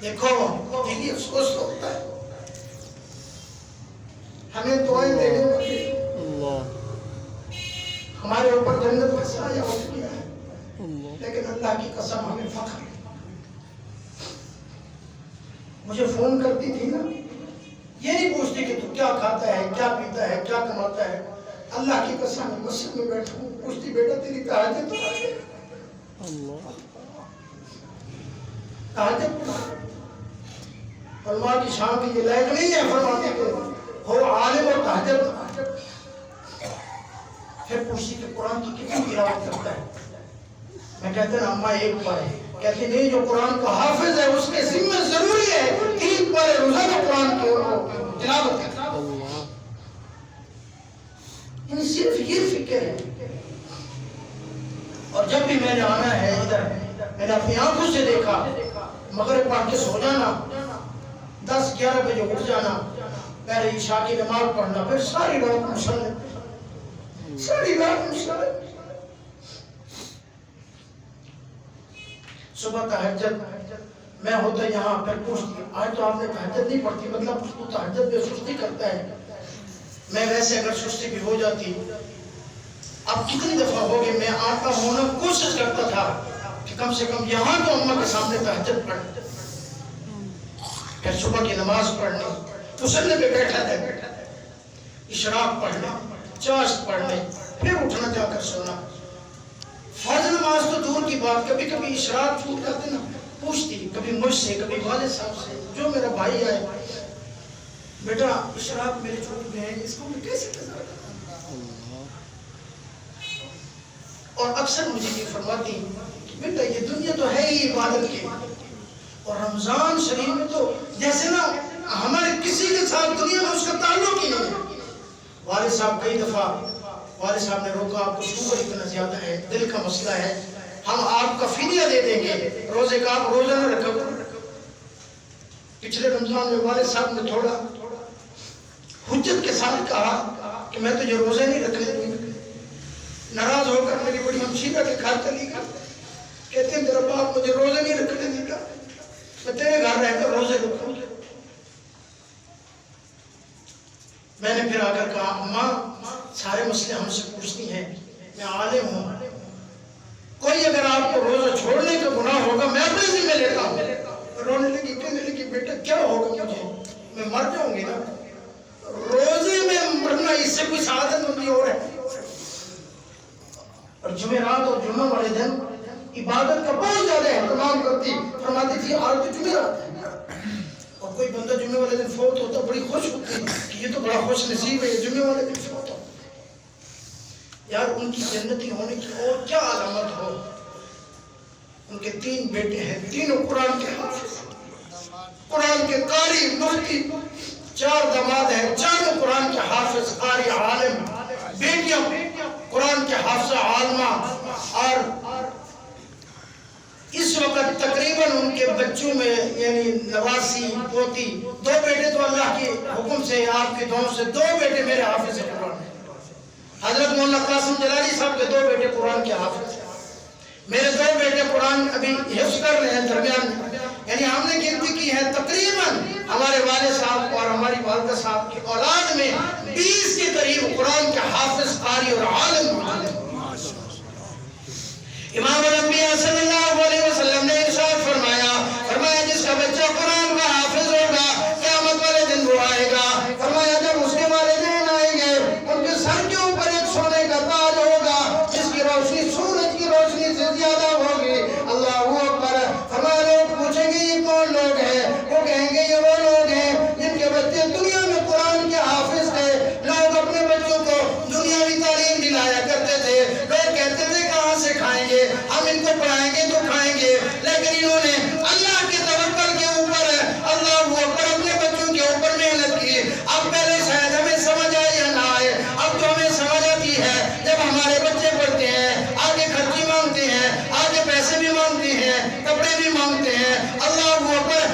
دیکھو دلی افسوس ہوتا ہے، ہمیں دعائیں دینے والی ہمارے اوپر جنت کا سایہ اٹھ گیا ہے، لیکن اللہ کی قسم ہمیں فخر ہے۔ مجھے فون کرتی تھی نا، یہ نہیں پوچھتی کہ تو کیا کھاتا ہے، کیا پیتا ہے، کیا کماتا ہے۔ اللہ کی قسم میں مسجد میں بیٹھا ہوں، پوچھتی بیٹا تیری تہجد تو ہے؟ تہجد علماء کی شان کی یہ لائق نہیں ہے فرماتے کہ ہو عالم اور تہجد۔ پھر پوچھتی کہ قرآن کی کتنی تلاوت کرتا ہے؟ میں کہتے ہیں اماں ایک بار ہے، کہتے نہیں جو قرآن کا حافظ ہے اس کے ذمہ ضروری ہے 3 بار روزہ کا قرآن کی تلاوت کرتا ہے۔ یعنی صرف یہ فکر ہے۔ اور جب بھی میں نے آنا ہے ادھر، میں نے اپنی آنکھوں سے دیکھا مغرب پڑھ کے سو جانا، 10-11 بجے اٹھ جانا، پہلے عشاء کی نماز پڑھنا، پھر ساری رات مصلی، ساری رات مصلی، صبح تہجد میں ہوتا یہاں، پھر پوچھتی آج تو آپ نے تہجد نہیں پڑھتی، مطلب تو تہجد میں سستی کرتا ہے۔ میں ویسے اگر سستی بھی ہو جاتی، اب کتنی دفعہ ہو گئی میں آتا ہونا کوشش کرتا تھا کہ کم سے کم یہاں تو اماں کے سامنے تہجد پڑھ، پھر صبح کی نماز پڑھنی، مصلی پہ بیٹھا تھا، اشراق پڑھنا، چاشت پڑھنے، پھر اٹھنا جا کر سونا۔ فرض نماز تو دور کی بات، کبھی کبھی اشراق چھوٹ جاتے نا، پوچھتی کبھی مجھ سے، کبھی والد صاحب سے، جو میرا بھائی آئے، بیٹا اشراق میرے چھوٹ گئے ہیں، اس کو میں کیسے قضا کروں؟ اور اکثر مجھے یہ فرماتی بیٹا یہ دنیا تو ہے ہی عبادت کی، اور رمضان شریف میں تو جیسے نا ہمارے کسی کے ساتھ دنیا میں اس کا تعلق ہی نہیں ہے۔ والد صاحب کئی دفعہ والد صاحب نے روکا، آپ کو شوگر اتنا زیادہ ہے، دل کا مسئلہ ہے، ہم آپ کا فدیہ دے دیں گے، روزے کا آپ روزہ نہ رکھو۔ پچھلے رمضان میں والد صاحب نے تھوڑا حجت کے ساتھ کہا کہ میں تو یہ روزے نہیں رکھنے دوں گی۔ ناراض ہو کر میری بڑی ہمشیرہ کے گھر چلی گئی، کہتے ہیں میرا باپ مجھے روزے نہیں رکھنے دے گا، میں تیرے گھر رہ کر روزے رکھوں گی۔ میں نے پھر آ کر کہا اماں سارے مسئلے ہم سے پوچھتی ہیں، میں عالم ہوں، کوئی اگر آپ کو روزہ چھوڑنے کا گناہ ہوگا میں اپنے ذمہ لیتا ہوں۔ رونے لگی، کہنے لگی بیٹا کیا ہوگا مجھے، میں مر جاؤں گی نا، روزے میں مرنا اس سے کوئی سعادت مندی اور ہے۔ اور جمعرات اور جمعہ والے دن عبادت کا بہت زیادہ اہتمام کرتی، فرماتی تھی آج تو جمعرات ہے، اور کوئی بندہ جمعے والے دن فوت ہوتا بڑی خوش ہوتی کہ یہ تو بڑا خوش نصیب ہے، یہ جمعے والے دن فوت ہوتا۔ یار ان کی جنتی ہونے کی اور کیا علامت ہو۔ ان کے 3 بیٹے ہیں، تینوں قرآن کے حافظ، قرآن کے قاری مفتی، 4 داماد ہیں، چاروں قرآن کے حافظ قاری عالم، بیٹیاں قرآن کے حافظہ عالمہ، اور اس وقت تقریباً ان کے بچوں میں یعنی نواسی پوتی، 2 بیٹے تو اللہ کے حکم سے آپ کے دعاؤں سے 2 بیٹے میرے حافظ قرآن ہیں۔ حضرت مولانا قاسم جلالی صاحب کے 2 بیٹے قرآن کے حافظ ہیں، میرے 2 بیٹے قرآن ابھی حفظ کر رہے ہیں درمیان میں، یعنی ہم نے گنتی کی ہے تقریباً ہمارے والد صاحب اور ہماری والدہ صاحب کی اولاد میں 20 کے قریب قرآن کے حافظ قاری اور عالم ہیں۔ امام الانبیاء صلی اللہ علیہ وسلم نے ارشاد فرمایا جس کا بچہ قرآن کا حافظ ہوگا قیامت والے دن وہ آئے گا، فرمایا جب اس کے والدین آئیں گے ان کے سر کے اوپر ایک سونے کا تاج ہوگا جس کی روشنی سورج کی روشنی سے زیادہ ہوگی۔ اللہ اکبر۔ فرمایا لوگ پوچھیں گے یہ کون لوگ ہیں، وہ کہیں گے یہ وہ لوگ ہیں جن کے بچے دنیا میں قرآن کے حافظ تھے، لوگ اپنے بچوں کو دنیاوی تعلیم دلایا کرتے تھے، لوگ کہتے تھے کہاں سے کھائیں گے، ہم ان کو پڑھائیں گے تو کھائیں گے، لیکن انہوں نے اللہ کے توکل کے اوپر اللہ اکبر اپنے بچوں کے اوپر محنت کی۔ اب پہلے شاید ہمیں سمجھ آئے یا نہ آئے، اب تو ہمیں سمجھ آتی ہے جب ہمارے بچے پڑھتے ہیں، آگے خرچی مانگتے ہیں، آگے پیسے بھی مانگتے ہیں، کپڑے بھی مانگتے ہیں، اللہ اکبر